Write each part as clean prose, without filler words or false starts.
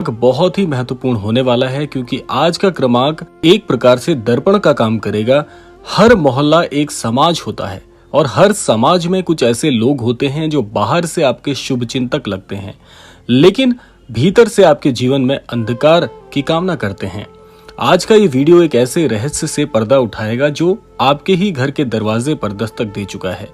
बहुत ही महत्वपूर्ण होने वाला है क्योंकि आज का क्रमांक एक प्रकार से दर्पण का काम करेगा। हर मोहल्ला एक समाज होता है और हर समाज में कुछ ऐसे लोग होते हैं जो बाहर से आपके शुभ चिंतक लगते हैं, लेकिन भीतर से आपके जीवन में अंधकार की कामना करते हैं। आज का ये वीडियो एक ऐसे रहस्य से पर्दा उठाएगा जो आपके ही घर के दरवाजे पर दस्तक दे चुका है।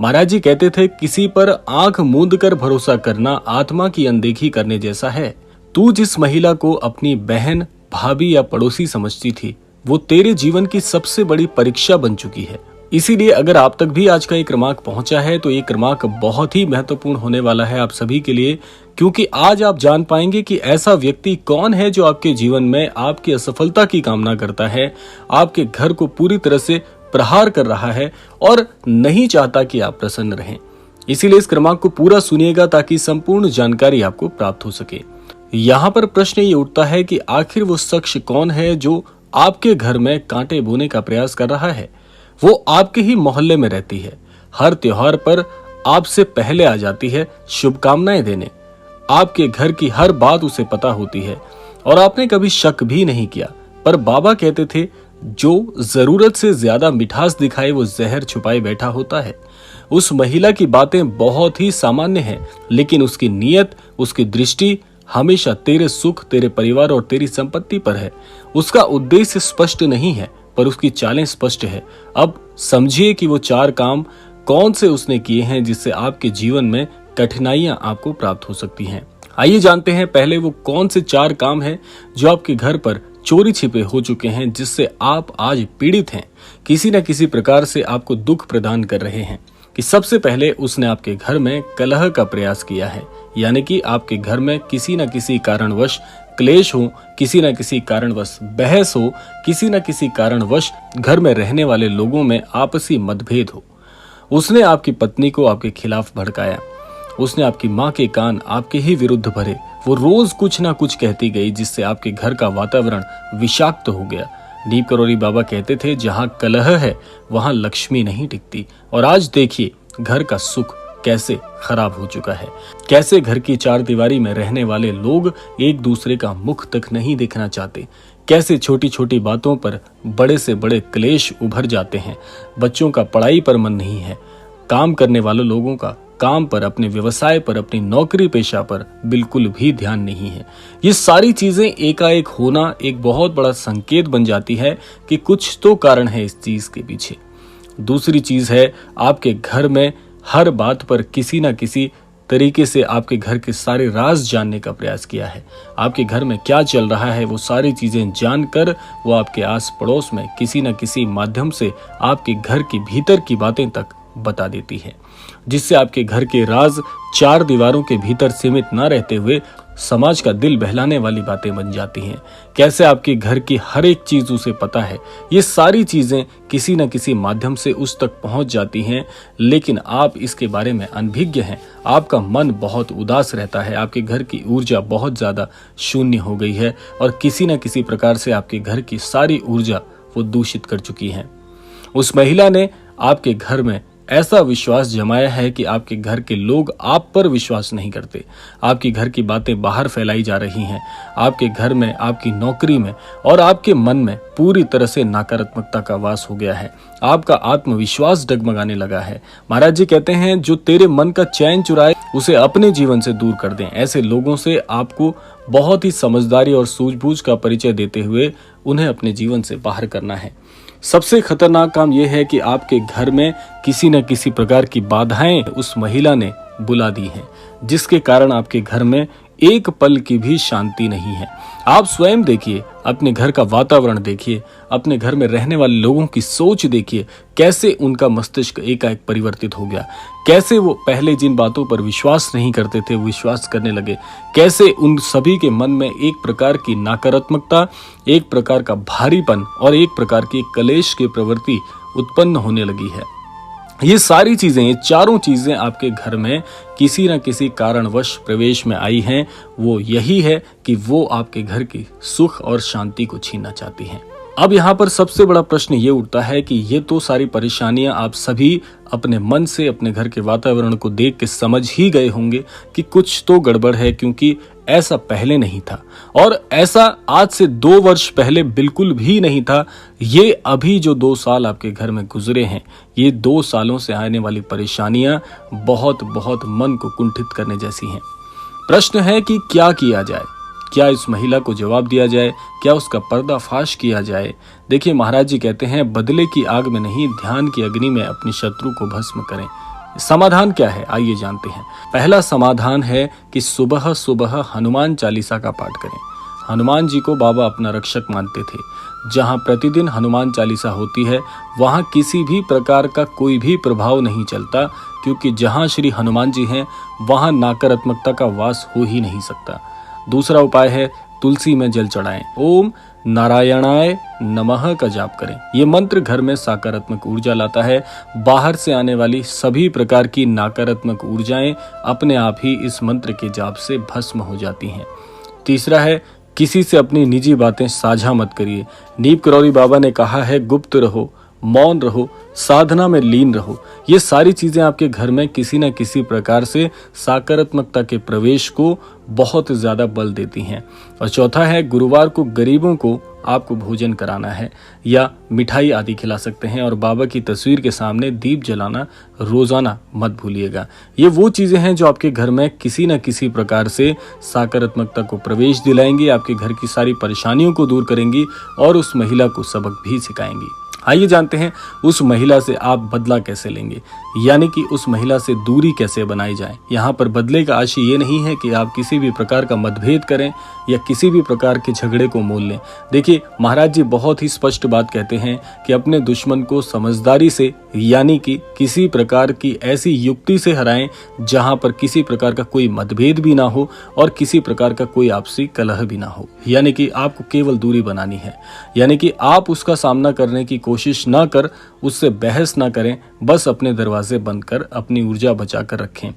महाराज जी कहते थे, किसी पर आंख मूंद कर भरोसा करना आत्मा की अनदेखी करने जैसा है। तू जिस महिला को अपनी बहन, भाभी या पड़ोसी समझती थी, वो तेरे जीवन की सबसे बड़ी परीक्षा बन चुकी है। इसीलिए अगर आप तक भी आज का ये क्रमांक पहुंचा है तो ये क्रमांक बहुत ही महत्वपूर्ण होने वाला है आप सभी के लिए, क्योंकि आज आप जान पाएंगे कि ऐसा व्यक्ति कौन है जो आपके जीवन में आपकी असफलता की कामना करता है, आपके घर को पूरी तरह से प्रहार कर रहा है और नहीं चाहता कि आप प्रसन्न रहें। इसीलिए इस क्रमांक को पूरा सुनिएगा ताकि संपूर्ण जानकारी आपको प्राप्त हो सके। यहाँ पर प्रश्न ये उठता है कि आखिर वो शख्स कौन है जो आपके घर में कांटे बोने का प्रयास कर रहा है। वो आपके ही मोहल्ले में रहती है, हर त्योहार पर आपसे पहले आ जाती है शुभकामनाएं देने, आपके घर की हर बात उसे पता होती है और आपने कभी शक भी नहीं किया। पर बाबा कहते थे, जो जरूरत से ज्यादा मिठास दिखाए वो जहर छुपाए बैठा होता है। उस महिला की बातें बहुत ही सामान्य हैं, लेकिन उसकी नीयत, उसकी दृष्टि हमेशा तेरे सुख, तेरे परिवार और तेरी संपत्ति पर है। उसका उद्देश्य स्पष्ट नहीं है पर उसकी चालें स्पष्ट है। अब समझिए कि वो 4 काम कौन से उसने किए हैं जिससे आपके जीवन में कठिनाइयां आपको प्राप्त हो सकती हैं। आइए जानते हैं पहले वो कौन से 4 काम हैं जो आपके घर पर चोरी छिपे हो चुके हैं, जिससे आप आज पीड़ित हैं, किसी न किसी प्रकार से आपको दुख प्रदान कर रहे हैं। कि सबसे पहले उसने आपके घर में कलह का प्रयास किया है, यानी कि आपके घर में किसी न किसी कारणवश क्लेश हो, किसी न किसी कारणवश बहस हो, किसी न किसी कारणवश घर में रहने वाले लोगों में आपसी मतभेद हो। उसने आपकी पत्नी को आपके खिलाफ भड़काया, उसने आपकी माँ के कान आपके ही विरुद्ध भरे। वो रोज कुछ ना कुछ कहती गई जिससे आपके घर का वातावरण विषाक्त हो गया। नीम करोली बाबा कहते थे, जहाँ कलह है वहाँ लक्ष्मी नहीं टिकती। और आज देखिए घर का सुख कैसे खराब हो चुका है, कैसे घर की 4 दीवारी में रहने वाले लोग एक दूसरे का मुख तक नहीं देखना चाहते, कैसे छोटी छोटी बातों पर बड़े से बड़े क्लेश उभर जाते हैं। बच्चों का पढ़ाई पर मन नहीं है, काम करने वाले लोगों का काम पर, अपने व्यवसाय पर, अपनी नौकरी पेशा पर बिल्कुल भी ध्यान नहीं है। ये सारी चीजें एकाएक होना एक बहुत बड़ा संकेत बन जाती है कि कुछ तो कारण है इस चीज के पीछे। दूसरी चीज है, आपके घर में हर बात पर किसी न किसी तरीके से आपके घर के सारे राज जानने का प्रयास किया है। आपके घर में क्या चल रहा है वो सारी चीजें जानकर वो आपके आस पड़ोस में किसी न किसी माध्यम से आपके घर के भीतर की बातें तक बता देती है, जिससे आपके घर के राज 4 दीवारों के भीतर सीमित न रहते हुए समाज का दिल बहलाने वाली बातें बन जाती हैं। कैसे आपके घर की हर एक चीज उसे पता है। ये सारी चीजें किसी न किसी माध्यम से उस तक पहुंच जाती हैं, लेकिन आप इसके बारे में अनभिज्ञ हैं। आपका मन बहुत उदास रहता है, आपके घर की ऊर्जा बहुत ज्यादा शून्य हो गई है और किसी न किसी प्रकार से आपके घर की सारी ऊर्जा वो दूषित कर चुकी है। उस महिला ने आपके घर में ऐसा विश्वास जमाया है कि आपके घर के लोग आप पर विश्वास नहीं करते। आपके घर की बातें बाहर फैलाई जा रही हैं। आपके घर में, आपकी नौकरी में और आपके मन में पूरी तरह से नकारात्मकता का वास हो गया है। आपका आत्मविश्वास डगमगाने लगा है। महाराज जी कहते हैं, जो तेरे मन का चैन चुराए उसे अपने जीवन से दूर कर दें। ऐसे लोगों से आपको बहुत ही समझदारी और सूझबूझ का परिचय देते हुए उन्हें अपने जीवन से बाहर करना है। सबसे खतरनाक काम यह है कि आपके घर में किसी न किसी प्रकार की बाधाएं उस महिला ने बुला दी हैं, जिसके कारण आपके घर में एक पल की भी शांति नहीं है। आप स्वयं देखिए, अपने घर का वातावरण देखिए, अपने घर में रहने वाले लोगों की सोच देखिए, कैसे उनका मस्तिष्क एकाएक परिवर्तित हो गया। कैसे वो पहले जिन बातों पर विश्वास नहीं करते थे वो विश्वास करने लगे। कैसे उन सभी के मन में एक प्रकार की नकारात्मकता, एक प्रकार का भारीपन और एक प्रकार की कलेश की प्रवृत्ति उत्पन्न होने लगी है। ये सारी चीजें, ये चारों चीजें आपके घर में किसी न किसी कारणवश प्रवेश में आई हैं। वो यही है कि वो आपके घर की सुख और शांति को छीनना चाहती हैं। अब यहाँ पर सबसे बड़ा प्रश्न ये उठता है कि ये तो सारी परेशानियां आप सभी अपने मन से, अपने घर के वातावरण को देख के समझ ही गए होंगे कि कुछ तो गड़बड़ है, क्योंकि ऐसा पहले नहीं था और ऐसा आज से 2 वर्ष पहले बिल्कुल भी नहीं था। ये अभी जो 2 साल आपके घर में गुजरे हैं, ये 2 सालों से आने वाली परेशानियां बहुत बहुत मन को कुंठित करने जैसी हैं। प्रश्न है कि क्या किया जाए, क्या इस महिला को जवाब दिया जाए, क्या उसका पर्दाफाश किया जाए। देखिए, महाराज जी कहते हैं बदले की आग में नहीं, ध्यान की अग्नि में अपनी शत्रु को भस्म करें। समाधान क्या है, आइए जानते हैं। पहला समाधान है कि सुबह सुबह हनुमान चालीसा का पाठ करें। हनुमान जी को बाबा अपना रक्षक मानते थे। जहां प्रतिदिन हनुमान चालीसा होती है वहां किसी भी प्रकार का कोई भी प्रभाव नहीं चलता, क्योंकि जहां श्री हनुमान जी हैं वहां नकारात्मकता का वास हो ही नहीं सकता। दूसरा उपाय है तुलसी में जल चढ़ाएं। ओम नारायणाय नमः का जाप करें। ये मंत्र घर में सकारात्मक ऊर्जा लाता है। बाहर से आने वाली सभी प्रकार की नकारात्मक ऊर्जाएं अपने आप ही इस मंत्र के जाप से भस्म हो जाती हैं। तीसरा है किसी से अपनी निजी बातें साझा मत करिए। नीम करौरी बाबा ने कहा है गुप्त रहो, मौन रहो, साधना में लीन रहो। ये सारी चीजें आपके घर में किसी न किसी प्रकार से सकारात्मकता के प्रवेश को बहुत ज्यादा बल देती हैं। और चौथा है गुरुवार को गरीबों को आपको भोजन कराना है या मिठाई आदि खिला सकते हैं और बाबा की तस्वीर के सामने दीप जलाना रोजाना मत भूलिएगा। ये वो चीजें हैं जो आपके घर में किसी न किसी प्रकार से सकारात्मकता को प्रवेश दिलाएंगी, आपके घर की सारी परेशानियों को दूर करेंगी और उस महिला को सबक भी सिखाएंगी। आइए जानते हैं उस महिला से आप बदला कैसे लेंगे, यानी कि उस महिला से दूरी कैसे बनाई जाए। यहाँ पर बदले का आशय ये नहीं है कि आप किसी भी प्रकार का मतभेद करें या किसी भी प्रकार के झगड़े को मोल लें। देखिए, महाराज जी बहुत ही स्पष्ट बात कहते हैं कि अपने दुश्मन को समझदारी से, यानी कि किसी प्रकार की ऐसी युक्ति से हराएं जहां पर किसी प्रकार का कोई मतभेद भी ना हो और किसी प्रकार का कोई आपसी कलह भी ना हो। यानी कि आपको केवल दूरी बनानी है, यानी कि आप उसका सामना करने की कोशिश ना कर, उससे बहस ना करें, बस अपने दरवाजे बंद कर अपनी ऊर्जा बचा कर रखें।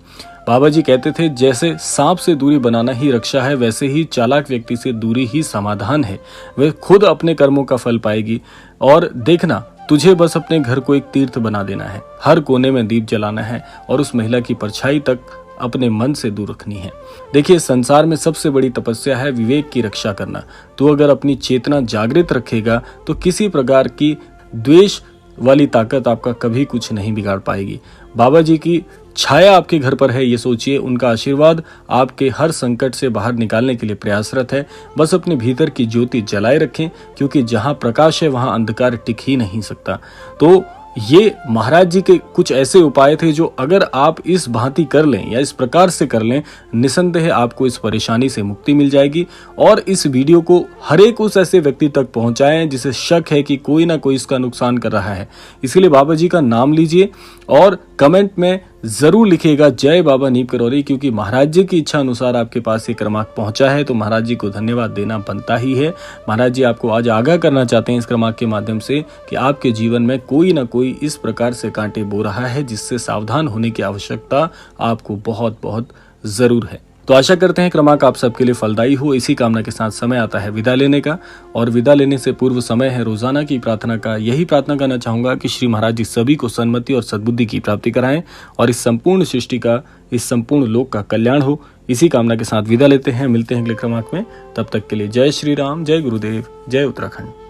बाबा जी कहते थे जैसे सांप से दूरी बनाना ही रक्षा है, वैसे ही चालाक व्यक्ति से दूरी ही समाधान है। वह खुद अपने कर्मों का फल पाएगी। और देखना, तुझे बस अपने घर को एक तीर्थ बना देना है, हर कोने में दीप जलाना है और उस महिला की परछाई तक अपने मन से दूर रखनी है। देखिए, संसार में सबसे बड़ी तपस्या है विवेक की रक्षा करना। तो अगर अपनी चेतना जागृत रखेगा तो किसी प्रकार की द्वेष वाली ताकत आपका कभी कुछ नहीं बिगाड़ पाएगी। बाबा जी की छाया आपके घर पर है, ये सोचिए। उनका आशीर्वाद आपके हर संकट से बाहर निकालने के लिए प्रयासरत है। बस अपने भीतर की ज्योति जलाए रखें, क्योंकि जहां प्रकाश है वहां अंधकार टिक ही नहीं सकता। तो ये महाराज जी के कुछ ऐसे उपाय थे जो अगर आप इस भांति कर लें या इस प्रकार से कर लें, निसंदेह आपको इस परेशानी से मुक्ति मिल जाएगी। और इस वीडियो को हर एक उस ऐसे व्यक्ति तक पहुंचाएं जिसे शक है कि कोई ना कोई इसका नुकसान कर रहा है। इसलिए बाबा जी का नाम लीजिए और कमेंट में जरूर लिखिएगा जय बाबा नीम करौरी, क्योंकि महाराज जी की इच्छा अनुसार आपके पास ये क्रमांक पहुंचा है, तो महाराज जी को धन्यवाद देना बनता ही है। महाराज जी आपको आज आगाह करना चाहते हैं इस क्रमांक के माध्यम से कि आपके जीवन में कोई ना कोई इस प्रकार से कांटे बो रहा है, जिससे सावधान होने की आवश्यकता आपको बहुत बहुत जरूर है। तो आशा करते हैं क्रमांक आप सबके लिए फलदायी हो। इसी कामना के साथ समय आता है विदा लेने का, और विदा लेने से पूर्व समय है रोजाना की प्रार्थना का। यही प्रार्थना करना चाहूंगा कि श्री महाराज जी सभी को सन्मति और सद्बुद्धि की प्राप्ति कराएं और इस संपूर्ण सृष्टि का, इस संपूर्ण लोक का कल्याण हो। इसी कामना के साथ विदा लेते हैं, मिलते हैं अगले क्रमांक में। तब तक के लिए जय श्री राम, जय गुरुदेव, जय उत्तराखंड।